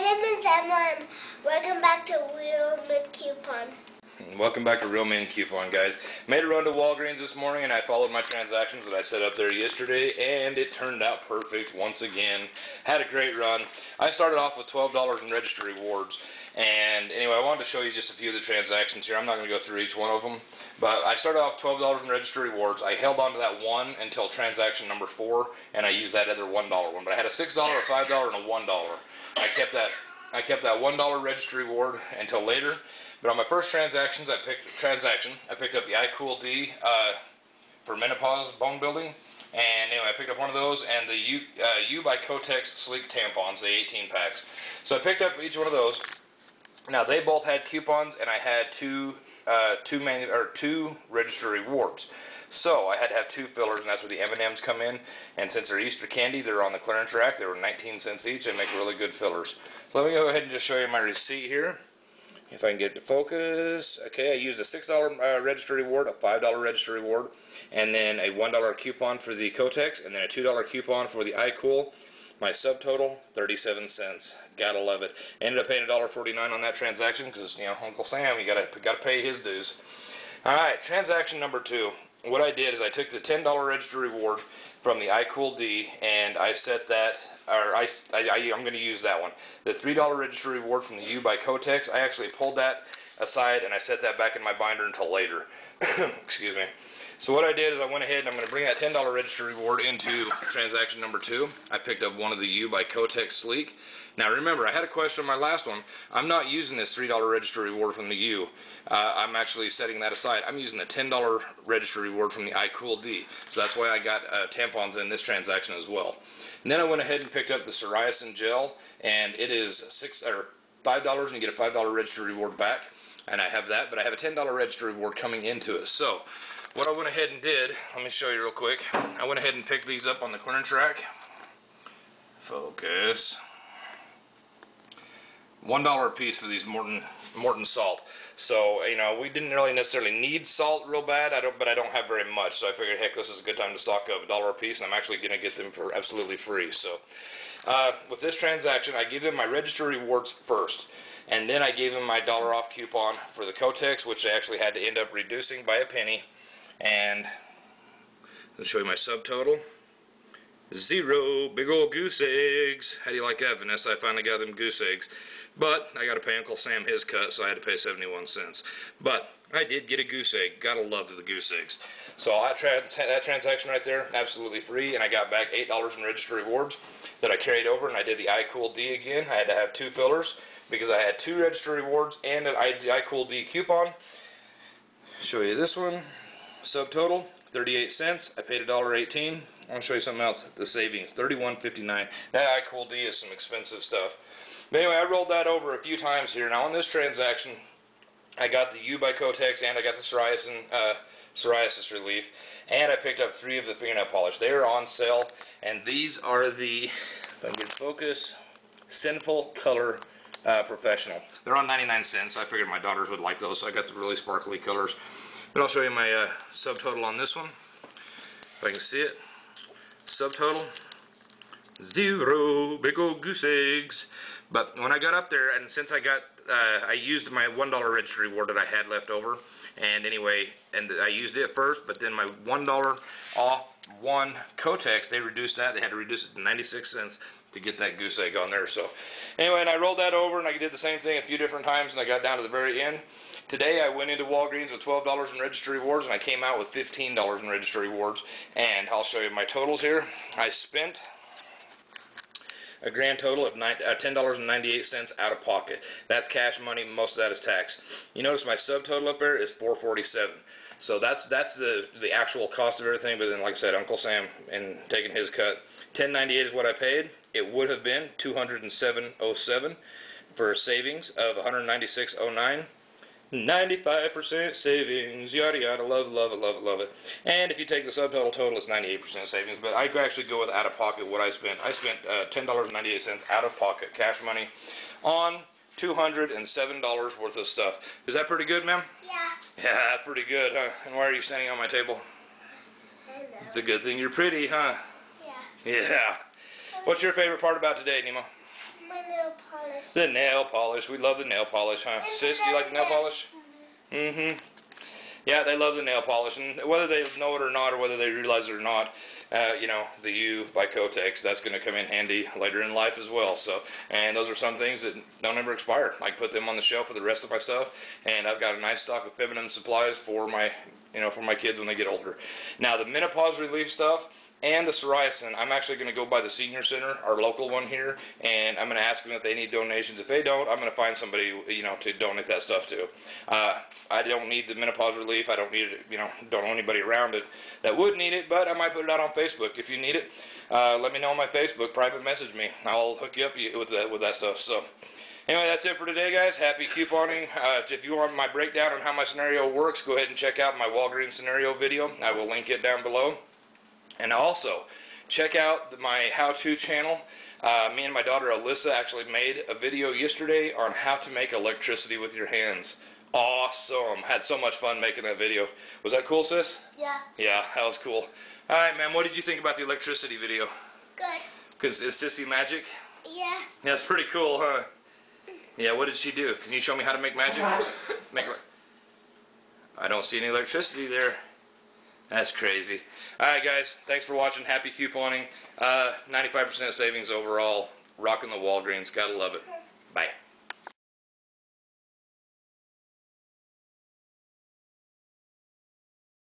name is Emma, and welcome back to Real Men Coupon. Welcome back to Real Men Coupon, guys. Made a run to Walgreens this morning, and I followed my transactions that I set up there yesterday, and it turned out perfect once again. Had a great run. I started off with $12 in register rewards, and anyway, I wanted to show you just a few of the transactions here. I'm not going to go through each one of them, but I started off $12 in register rewards. I held on to that one until transaction number 4, and I used that other $1 one. But I had a $6, a $5, and a $1. I kept that $1 register reward until later. But on my first transaction, I picked up the iCool-D for menopause bone building, and anyway, I picked up one of those, and the U by Kotex sleek tampons, the 18 packs. So I picked up each one of those. Now they both had coupons, and I had two register rewards. So I had to have 2 fillers, and that's where the M&Ms come in. And since they're Easter candy, they're on the clearance rack. They were 19 cents each, and make really good fillers. So let me go ahead and just show you my receipt here. If I can get it to focus. Okay, I used a $6 register reward, a $5 register reward, and then a $1 coupon for the Kotex, and then a $2 coupon for the iCool. My subtotal, 37 cents. Gotta love it. Ended up paying $1.49 on that transaction because, you know, Uncle Sam, you gotta pay his dues. All right, transaction number 2. What I did is I took the $10 register reward from the iCool-D, and I set that, or I'm going to use that one. The $3 register reward from the U by Kotex, I actually pulled that aside and I set that back in my binder until later. Excuse me. So what I did is I went ahead and I'm going to bring that $10 register reward into transaction number 2. I picked up one of the U by Kotex Sleek. Now remember, I had a question on my last one. I'm not using this $3 register reward from the U. I'm actually setting that aside. I'm using the $10 register reward from the iCool-D. So that's why I got tampons in this transaction as well. And then I went ahead and picked up the psoriasis gel, and it is $5 and you get a $5 register reward back. And I have that, but I have a $10 register reward coming into it. So what I went ahead and did, let me show you real quick. I went ahead and picked these up on the clearance rack. Focus. $1 a piece for these Morton salt. So, you know, we didn't really necessarily need salt real bad, but I don't have very much. So I figured, heck, this is a good time to stock up $1 a piece, and I'm actually going to get them for absolutely free. So with this transaction, I give them my register rewards first, and then I gave them my $1 off coupon for the Kotex, which I actually had to end up reducing by a penny. And I'll show you my subtotal. 0 big old goose eggs. How do you like that, Vanessa? I finally got them goose eggs. But I got to pay Uncle Sam his cut, so I had to pay 71 cents. But I did get a goose egg. Gotta love the goose eggs. So that transaction right there, absolutely free, and I got back $8 in register rewards that I carried over, and I did the iCool-D again. I had to have 2 fillers because I had 2 register rewards and an iCool-D coupon. Show you this one. Subtotal, 38 cents. I paid $1.18. I want to show you something else. The savings, $31.59. That iCool-D is some expensive stuff. But anyway, I rolled that over a few times here. Now on this transaction, I got the U by Kotex, and I got the psoriasis relief, and I picked up 3 of the fingernail polish. They are on sale, and these are the, if I can get focus, Sinful Color Professional. They're on 99 cents. I figured my daughters would like those, so I got the really sparkly colors. But I'll show you my subtotal on this one, if I can see it. Subtotal, 0 big old goose eggs. But when I got up there, and since I used my $1 register reward that I had left over, and anyway, and I used it first, but then my $1 off one Kotex, they reduced that. They had to reduce it to 96 cents to get that goose egg on there. So anyway, and I rolled that over, and I did the same thing a few different times, and I got down to the very end. Today I went into Walgreens with $12 in register rewards, and I came out with $15 in register rewards. And I'll show you my totals here. I spent a grand total of $10.98 out of pocket. That's cash money. Most of that is tax. You notice my subtotal up there is $4.47. So that's the actual cost of everything. But then, like I said, Uncle Sam and taking his cut. $10.98 is what I paid. It would have been $207.07 for a savings of $196.09. 95% savings, yada yada, love it, love it, love it, love it. And if you take the subtotal total, it's 98% savings. But I actually go with out of pocket what I spent. I spent $10.98 out of pocket cash money on $207 worth of stuff. Is that pretty good, ma'am? Yeah. Yeah, pretty good, huh? And why are you standing on my table? I know. It's a good thing you're pretty, huh? Yeah. Yeah. What's your favorite part about today, Nemo? My nail polish. The nail polish. We love the nail polish, huh? Sis, do you like the nail polish? Mm-hmm. Yeah, they love the nail polish, and whether they know it or not, or whether they realize it or not, you know, the U by Kotex, that's going to come in handy later in life as well. So, and those are some things that don't ever expire. I can put them on the shelf with the rest of my stuff, and I've got a nice stock of feminine supplies for my, you know, for my kids when they get older. Now, the menopause relief stuff and the psoriasis, I'm actually going to go by the senior center, our local one here, and I'm going to ask them if they need donations. If they don't, I'm going to find somebody, you know, to donate that stuff to. I don't need the menopause relief. I don't need it, you know, don't know anybody around it that would need it, but I might put it out on Facebook. If you need it, let me know on my Facebook. Private message me. I'll hook you up with that stuff. So anyway, that's it for today, guys. Happy couponing. If you want my breakdown on how my scenario works, go ahead and check out my Walgreens scenario video. I will link it down below. And also, check out my how-to channel. Me and my daughter Alyssa actually made a video yesterday on how to make electricity with your hands. Awesome. Had so much fun making that video. Was that cool, sis? Yeah. Yeah, that was cool. Alright, man, what did you think about the electricity video? Good. Is Sissy magic? Yeah. That's pretty cool, huh? Yeah, what did she do? Can you show me how to make magic? I don't see any electricity there. That's crazy. Alright guys, thanks for watching. Happy couponing. 95% savings overall. Rocking the Walgreens. Gotta love it. Bye.